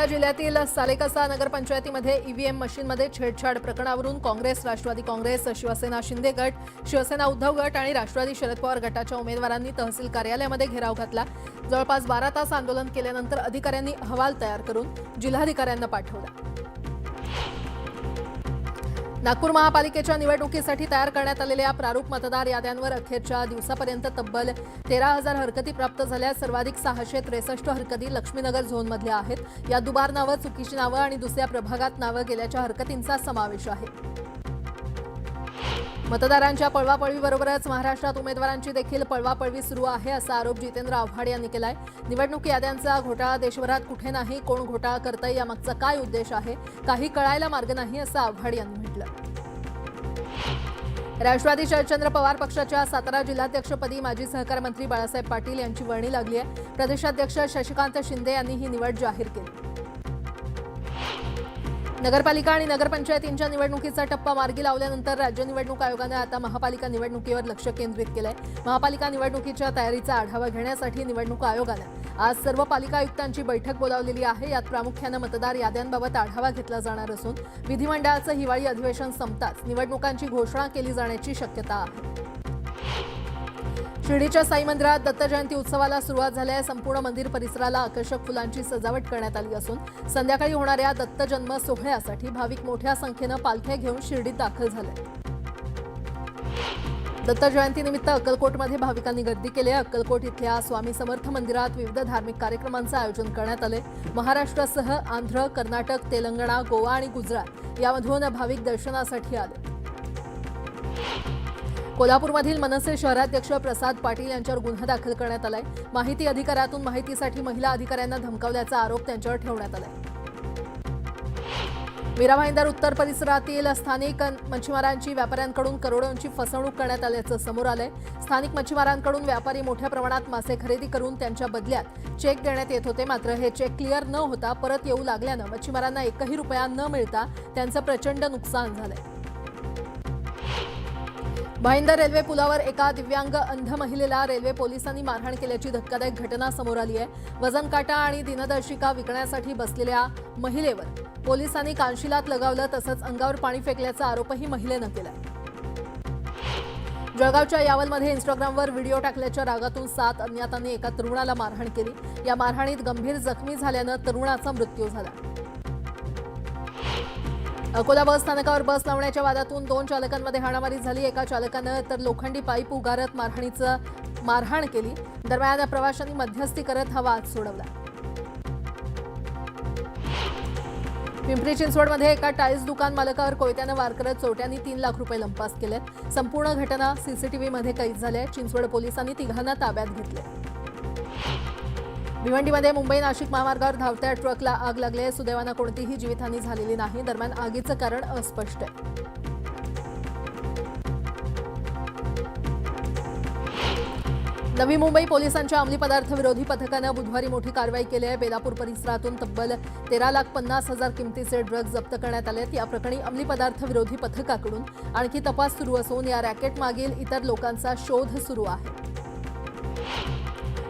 वर्धा जिल्ह्यातील सालेकसा नगरपंचायतीमध्ये ईव्हीएम मशीनमध्ये छेडछाड प्रकरणावरून काँग्रेस, राष्ट्रवादी काँग्रेस, शिवसेना शिंदे गट, शिवसेना उद्धव गट आणि राष्ट्रवादी शरद पवार गटाच्या उमेदवारांनी तहसील कार्यालयामध्ये घेराव घातला। जवळपास 12 तास आंदोलन केल्यानंतर अधिकाऱ्यांनी अहवाल तयार करून जिल्हाधिकाऱ्यांना पाठवला। नागपूर महापालिकेच्या निवडणुकीसाठी तयार करण्यात आलेल्या प्रारूप मतदार याद्यांवर अखेरच्या दिवसापर्यंत तब्बल 13,000 हरकती प्राप्त झाल्या। सर्वाधिक 663 हरकती लक्ष्मीनगर झोनमधल्या आहेत। या दुबार नावं, चुकीची नावं आणि दुसऱ्या प्रभागात नावं गेल्याच्या हरकतींचा समावेश आहे। मतदारांच्या पळवापळवीबरोबरच महाराष्ट्रात उमेदवारांची देखील पळवापळवी सुरू आहे, असा आरोप जितेंद्र आव्हाड यांनी केलाय। निवडणूक याद्यांचा घोटाळा देशभरात कुठे नाही, कोण घोटाळा करतंय यामागचा काय उद्देश आहे, काही कळायला मार्ग नाही, असं आव्हाड यांनी म्हटलं। राष्ट्रवादी शरदचंद्र पवार पक्षाच्या सातारा जिल्हाध्यक्षपदी माजी सहकार मंत्री बाळासाहेब पाटील यांची वर्णी लागली आहे। प्रदेशाध्यक्ष शशिकांत शिंदे यांनी ही निवड जाहीर केली। नगरपालिका आणि नगरपंचायतींच्या निवडणुकीचा टप्पा मार्गी लावल्यानंतर राज्य निवडणूक आयोगाने आता महापालिका निवडणुकीवर लक्ष केंद्रित केलंय। महापालिका निवडणुकीच्या तयारीचा आढावा घेण्यासाठी निवडणूक आयोगाने आज सर्व पालिका आयुक्तांची बैठक बोलावलेली आहे। यात प्रामुख्याने मतदार याद्यांबाबत आढावा घेतला जाणार असून विधिमंडळाचं हिवाळी अधिवेशन संपताच निवडणुकांची घोषणा केली जाण्याची शक्यता आहे। शिर्डीच्या साई मंदिरात दत्त जयंती उत्सवाला सुरुवात झाली आहे। संपूर्ण मंदिर परिसराला आकर्षक फुलांची सजावट करण्यात आली असून संध्याकाळी होणाऱ्या दत्त जन्म सोहळ्यासाठी भाविक मोठ्या संख्येनं पालख्या घेऊन शिर्डीत दाखल झाले। दत्त जयंतीनिमित्त अक्कलकोटमध्ये भाविकांनी गर्दी केली आहे। अक्कलकोट इथल्या स्वामी समर्थ मंदिरात विविध धार्मिक कार्यक्रमांचं आयोजन करण्यात आले। महाराष्ट्रासह आंध्र, कर्नाटक, तेलंगणा, गोवा आणि गुजरात यामधून भाविक दर्शनासाठी आले। कोल्हापूरमधील मनसे शहराध्यक्ष प्रसाद पाटील यांच्यावर गुन्हा दाखल करण्यात आलाय। माहिती अधिकारातून माहितीसाठी महिला अधिकाऱ्यांना धमकावल्याचा आरोप त्यांच्यावर ठेवण्यात आलाय। मीरा भाईंदर उत्तर परिसरातील स्थानिक मच्छीमारांची व्यापाऱ्यांकडून करोडोंची फसवणूक करण्यात आल्याचं समोर आलंय। स्थानिक मच्छीमारांकडून व्यापारी मोठ्या प्रमाणात मासे खरेदी करून त्यांच्या बदल्यात चेक देण्यात येत होते, मात्र हे चेक क्लिअर न होता परत येऊ लागल्यानं मच्छीमारांना एकही रुपया न मिळता त्यांचं प्रचंड नुकसान झालंय। भाईंदर रेल्वे पुलावर एका दिव्यांग अंध महिलेला रेल्वे पोलिसांनी मारहाण केल्याची धक्कादायक घटना समोर आली आहे। वजन काटा आणि दिनदर्शिका विकण्यासाठी बसलेल्या महिलेवर पोलिसांनी कानशिलात लगावलं, तसंच अंगावर पाणी फेकल्याचा आरोपही महिलेनं केलाय। जळगावच्या यावलमध्ये इंस्टाग्रामवर व्हिडिओ टाकल्याच्या रागातून 7 अज्ञातांनी एका तरुणाला मारहाण केली। या मारहाणीत गंभीर जखमी झाल्यानं तरुणाचा मृत्यू झाला। अकोला बस स्थानकावर बस लावण्याच्या वादातून 2 चालकांमध्ये हाणामारी झाली। एका चालकानं तर लोखंडी पाईप उगारत मारहाण केली। दरम्यान प्रवाशांनी मध्यस्थी करत हा वाद सोडवला। पिंपरी चिंचवडमध्ये एका टाईल्स दुकान मालकावर कोयत्यानं वार करत चोरट्यांनी 3 लाख रुपये लंपास केले। संपूर्ण घटना सीसीटीव्हीमध्ये कैद झाली आहे। चिंचवड पोलिसांनी तिघांना ताब्यात घेतले। भिवंडीमध्ये मुंबई नाशिक महामार्गावर धावत्या ट्रकला आग लागली आहे। सुदैवानं कोणतीही जीवितहानी झालेली नाही। दरम्यान आगीचं कारण अस्पष्ट आहे। नवी मुंबई पोलिसांच्या अंमली पदार्थ विरोधी पथकानं बुधवारी मोठी कारवाई केली आहे। बेलापूर परिसरातून तब्बल 13,50,000 किमतीचे ड्रग्ज जप्त करण्यात आले आहेत। या प्रकरणी अंमली पदार्थ विरोधी पथकाकडून आणखी तपास सुरू असून या रॅकेटमागील इतर लोकांचा शोध सुरू आहे।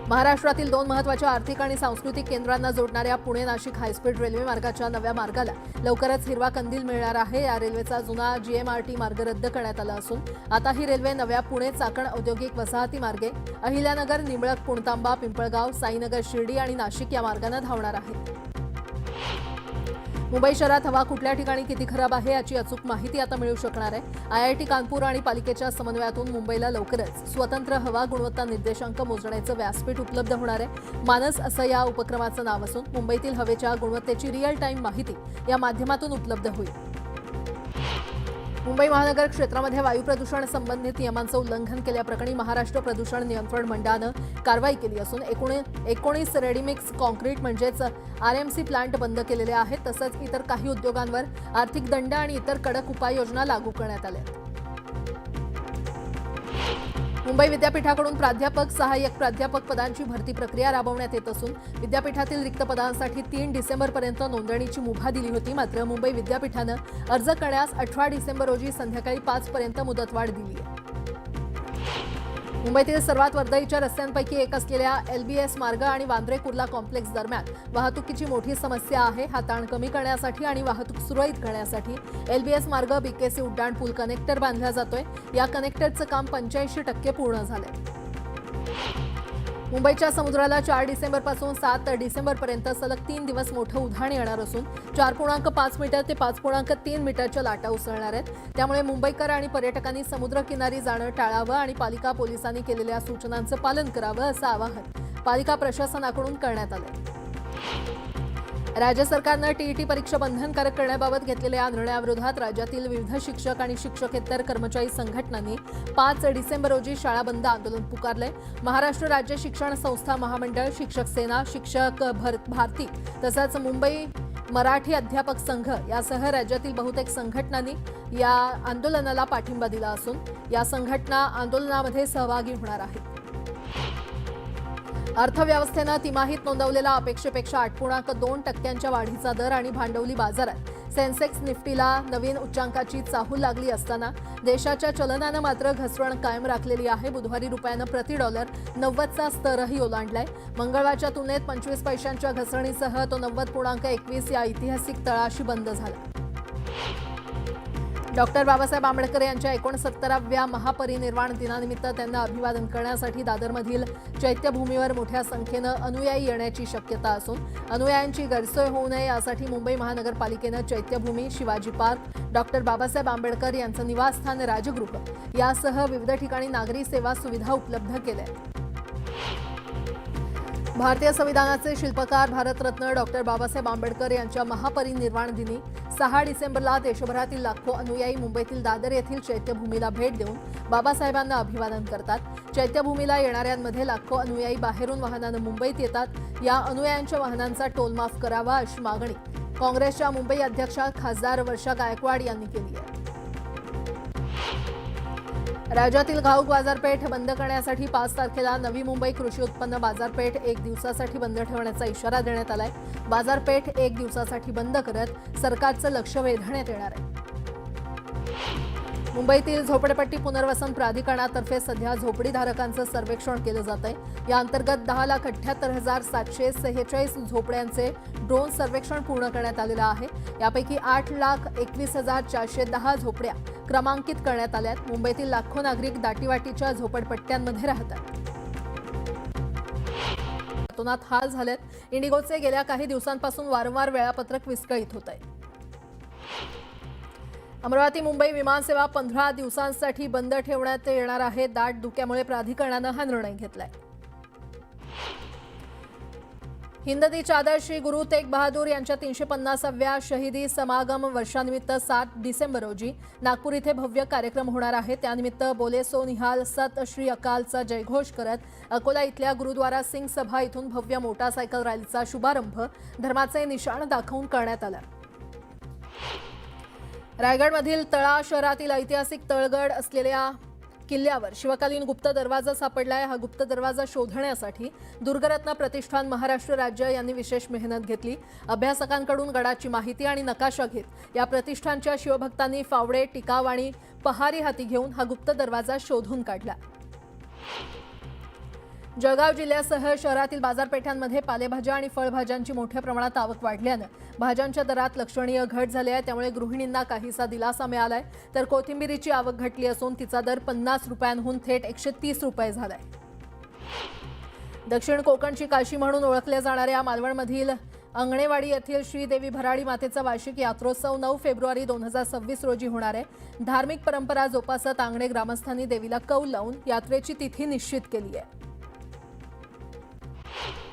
महाराष्ट्रातील 2 महत्त्वाच्या आर्थिक आणि सांस्कृतिक केंद्रांना जोडणाऱ्या पुणे नाशिक हायस्पीड रेल्वे मार्गाच्या नव्या मार्गाला लवकरच हिरवा कंदील मिळणार आहे। या रेल्वेचा जुना GMRT मार्ग रद्द करण्यात आला असून आता ही रेल्वे नव्या पुणे चाकण औद्योगिक वसाहती मार्गे अहिल्यानगर, निंबळक, पुणतांबा, पिंपळगाव, साईनगर, शिर्डी आणि नाशिक या मार्गाने धावणार आहे। मुंबई शहरात हवा कुठल्या ठिकाणी किती खराब आहे याची अचूक माहिती आता मिळू शकणार आहे। IIT कानपूर आणि पालिकेच्या समन्वयातून मुंबईला लवकरच स्वतंत्र हवा गुणवत्ता निर्देशांक मोजण्याचं व्यासपीठ उपलब्ध होणार आहे। मानस असं या उपक्रमाचं नाव असून मुंबईतील हवेच्या गुणवत्तेची रिअल टाइम माहिती या माध्यमातून उपलब्ध होईल। मुंबई महानगर क्षेत्रामध्ये वायू प्रदूषण संबंधित नियमांचं उल्लंघन केल्याप्रकरणी महाराष्ट्र प्रदूषण नियंत्रण मंडळानं कारवाई केली असून 19 रेडीमिक्स कॉन्क्रीट म्हणजेच RMC प्लांट बंद केलेले आहेत। तसंच इतर काही उद्योगांवर आर्थिक दंड आणि इतर कडक उपाययोजना लागू करण्यात आल्या। मुंबई विद्यापीठाकडून प्राध्यापक, सहाय्यक प्राध्यापक पदांची भरती प्रक्रिया राबवण्यात येत असून विद्यापीठातील रिक्त पदांसाठी 3 डिसेंबरपर्यंत नोंदणीची मुभा दिली होती, मात्र मुंबई विद्यापीठानं अर्ज करण्यास 18 डिसेंबर रोजी संध्याकाळी 5 पर्यंत मुदतवाढ दिली आहे। मुंबईतील सर्वात वर्दळीच्या रस्त्यांपैकी एक असलेल्या LBS मार्ग आणि वांद्रे कुर्ला कॉम्प्लेक्स दरम्यान वाहतुकीची मोठी समस्या आहे. हा ताण कमी करण्यासाठी आणि वाहतूक सुरळीत करण्यासाठी LBS मार्ग BKC उड्डाण पूल कनेक्टर बांधला जातोय. या कनेक्टरचं काम 85% पूर्ण झालंय. मुंबईच्या समुद्राला 4 डिसेंबरपासून 7 डिसेंबरपर्यंत सलग 3 दिवस मोठं उधाण येणार असून 4.5 मीटर ते 5.3 मीटरच्या लाटा उसळणार आहेत. त्यामुळे मुंबईकर आणि पर्यटकांनी समुद्रकिनारी जाणं टाळावं आणि पालिका पोलिसांनी केलेल्या सूचनांचं पालन करावं असं आवाहन पालिका प्रशासनाकडून करण्यात आलंय. राज्य सरकारनं TET परीक्षा बंधनकारक करण्याबाबत घेतलेल्या या निर्णयाविरोधात राज्यातील विविध शिक्षक आणि शिक्षकेतर कर्मचारी संघटनांनी 5 डिसेंबर रोजी शाळा बंद आंदोलन पुकारलंय. महाराष्ट्र राज्य शिक्षण संस्था महामंडळ, शिक्षक सेना, शिक्षक भारती तसंच मुंबई मराठी अध्यापक संघ यासह राज्यातील बहुतेक संघटनांनी या आंदोलनाला पाठिंबा दिला असून या संघटना आंदोलनामध्ये सहभागी होणार आहेत. अर्थव्यवस्थेनं तिमाहीत नोंदवलेला अपेक्षेपेक्षा 8.2% वाढीचा दर आणि भांडवली बाजारात सेन्सेक्स निफ्टीला नवीन उच्चांकाची चाहूल लागली असताना देशाच्या चलनानं मात्र घसरण कायम राखलेली आहे. बुधवारी रुपयानं प्रति डॉलर 90चा स्तरही ओलांडलाय. मंगळवारच्या तुलनेत 25 पैशांच्या घसरणीसह तो 90.21 या ऐतिहासिक तळाशी बंद झाला. डॉक्टर बाबासाहेब आंबेडकर यांच्या 69व्या महापरिनिर्वाण दिनानिमित्त त्यांना अभिवादन करण्यासाठी दादरमधील चैत्यभूमीवर मोठ्या संख्येनं अनुयायी येण्याची शक्यता असून अनुयायांची गैरसोय होऊ नये यासाठी मुंबई महानगरपालिकेनं चैत्यभूमी, शिवाजी पार्क, डॉक्टर बाबासाहेब आंबेडकर यांचं निवासस्थान राजगृह यासह विविध ठिकाणी नागरी सेवा सुविधा उपलब्ध केल्या. भारतीय संविधानाचे शिल्पकार भारतरत्न डॉक्टर बाबासाहेब आंबेडकर यांच्या महापरिनिर्वाण दिनी 6 डिसेंबरला देशभरातील लाखो अनुयायी मुंबईतील दादर येथील चैत्यभूमीला भेट देऊन बाबासाहेबांना अभिवादन करतात. चैत्यभूमीला येणाऱ्यांमध्ये लाखो अनुयायी बाहेरून वाहनानं मुंबईत येतात. या अनुयायांच्या वाहनांचा टोल माफ करावा अशी मागणी काँग्रेसच्या मुंबई अध्यक्षा खासदार वर्षा गायकवाड यांनी केली आहे. राज्यातील घाऊक बाजारपेठ बंद करण्यासाठी 5 तारखेला नवी मुंबई कृषी उत्पन्न बाजारपेठ 1 दिवसासाठी बंद ठेवण्याचा इशारा देण्यात आलाय. बाजारपेठ 1 दिवसासाठी बंद करत सरकारचं लक्ष वेधण्यात येणार आहे. मुंबईतील झोपडपट्टी पुनर्वसन प्राधिकरणातर्फे सध्या झोपडीधारकांचं सर्वेक्षण केलं जात आहे. या अंतर्गत 10,78,746 झोपड्यांचे ड्रोन सर्वेक्षण पूर्ण करण्यात आलेलं आहे. यापैकी 8,21,410 झोपड्या क्रमांकित करण्यात आल्यात. मुंबईतील लाखो नागरिक दाटीवाटीच्या झोपडपट्ट्यांमध्ये राहतात. अतोनात हाल झालेत. इंडिगोचे गेल्या काही दिवसांपासून वारंवार वेळापत्रक विस्कळीत होत आहे. अमरावती मुंबई विमानसेवा 15 दिवसांसाठी बंद ठेवण्यात येणार आहे. दाट धुक्यामुळे प्राधिकरणानं हा निर्णय घेतलाय. हिंददी चादर श्री गुरु तेग बहादूर यांच्या 350व्या शहीदी समागम वर्षानिमित्त 7 डिसेंबर रोजी नागपूर इथे भव्य कार्यक्रम होणार आहे. त्यानिमित्त बोले सो निहाल सत श्री अकालचा जयघोष करत अकोला इथल्या गुरुद्वारा सिंग सभा इथून भव्य मोटारसायकल रॅलीचा शुभारंभ धर्माचे निशाण दाखवून करण्यात आला. रायगडमधील तळा शहरातील ऐतिहासिक तळगड असलेल्या किल्ल्यावर शिवकालीन गुप्त दरवाजा सापडलाय. हा गुप्त दरवाजा शोधण्यासाठी दुर्गरत्न प्रतिष्ठान महाराष्ट्र राज्य यांनी विशेष मेहनत घेतली. अभ्यासकांकडून गडाची माहिती आणि नकाशा घेत या प्रतिष्ठानच्या शिवभक्तांनी फावडे, टिकाव आणि पहारी हाती घेऊन हा गुप्त दरवाजा शोधून काढला. जळगाव जिल्ह्यासह शहरातील बाजारपेठांमध्ये पालेभाज्या आणि फळभाज्यांची मोठ्या प्रमाणात आवक वाढल्यानं भाज्यांच्या दरात लक्षणीय घट झाली आहे. त्यामुळे गृहिणींना काहीसा दिलासा मिळालाय. तर कोथिंबिरीची आवक घटली असून तिचा दर 50 रुपयांहून थेट 130 रुपये झालाय. दक्षिण कोकणची काशी म्हणून ओळखल्या जाणाऱ्या मालवणमधील अंगणेवाडी येथील श्रीदेवी भराडी मातेचा वार्षिक यात्रोत्सव 9 फेब्रुवारी 2026 रोजी होणार आहे. धार्मिक परंपरा जोपासत आंगणे ग्रामस्थांनी देवीला कौल लावून यात्रेची तिथी निश्चित केली आहे.